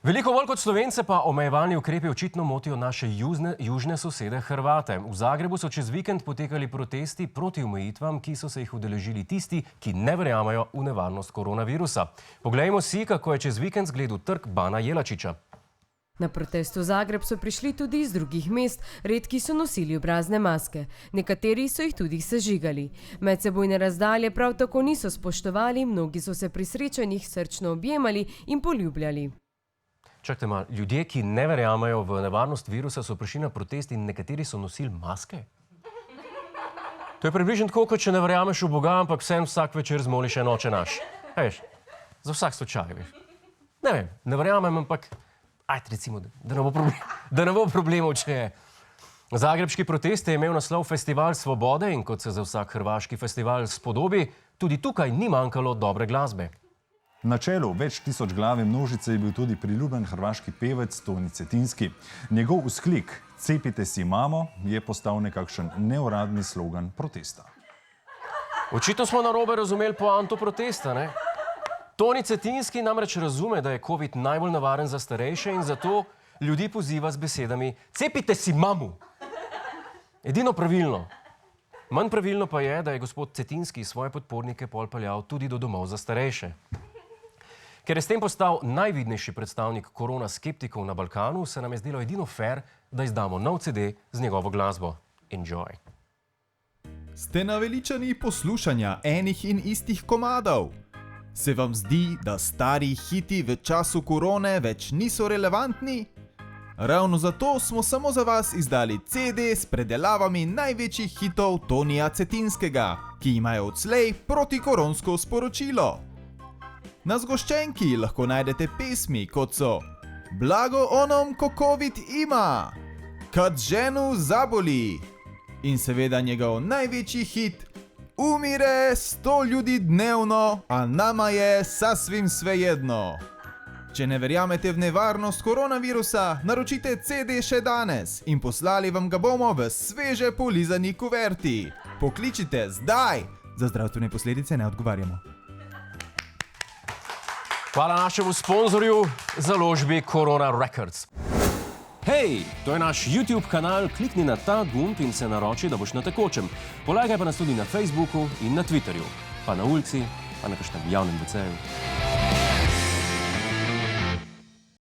Veliko bolj kot Slovence pa omejevalni ukrepi očitno motijo naše južne sosede Hrvate. V Zagrebu so čez vikend potekali protesti proti omejitvam, ki so se jih udeležili tisti, ki ne verjamajo v nevarnost koronavirusa. Poglejmo si, kako je čez vikend zgledal trg Bana Jelačiča. Na protest v Zagreb so prišli tudi iz drugih mest, redki so nosili obrazne maske. Nekateri so jih tudi sežigali. Medsebojne razdalje prav tako niso spoštovali, mnogi so se pri srečanjih srčno objemali in poljubljali. Čakajte malo, ljudje, ki ne verjamajo v nevarnost virusa, so prišli na protest in nekateri so nosili maske? To je približno tako, kot če ne verjameš v Boga, ampak vsak večer zmoliš en oče naš. Veš, za vsak slučaj, veš. Ne vem, ne verjamem, ampak ajde recimo, da ne bo problemov, če je. Zagrebški protest je imel naslov Festival svobode in kot se za vsak hrvaški festival spodobi, tudi tukaj ni manjkalo dobre glasbe. Na čelu več tisoč glave množice je bil tudi priljubljen hrvaški pevec Toni Cetinski. Njegov vzklik "Cepite si mamo" je postal nekakšen neuradni slogan protesta. Očitno smo narobe razumeli poanto protesta, ne? Toni Cetinski namreč razume, da je COVID najbolj nevaren za starejše in zato ljudi poziva z besedami "Cepite si mamu". Edino pravilno. Manj pravilno pa je, da je gospod Cetinski svoje podpornike peljal tudi do domov za starejše. Ker je s tem postal najvidnejši predstavnik korona skeptikov na Balkanu, se nam je zdelo edino fair, da izdamo nov CD z njegovo glasbo. Enjoy. Ste naveličani poslušanja enih in istih komadov? Se vam zdi, da stari hiti v času korone več niso relevantni? Ravno zato smo samo za vas izdali CD s predelavami največjih hitov Tonija Cetinskega, ki imajo odslej protikoronsko sporočilo. Na zgoščenki lahko najdete pesmi, kot so Blago onom, ko COVID ima, Kad ženu zaboli in seveda njegov največji hit Umire 100 ljudi dnevno, a nama je sasvim svejedno. Če ne verjamete v nevarnost koronavirusa, naročite CD še danes in poslali vam ga bomo v sveže polizani kuverti. Pokličite zdaj! Za zdravstvene posledice ne odgovarjamo. Hvala našemu sponzorju, založbi Corona Records. Hej, to je naš YouTube kanal, klikni na ta gumb in se naroči, da boš na tekočem. Polajkaj pa nas tudi na Facebooku in na Twitterju, pa na ulici, pa na kakšnem javnem WC-ju.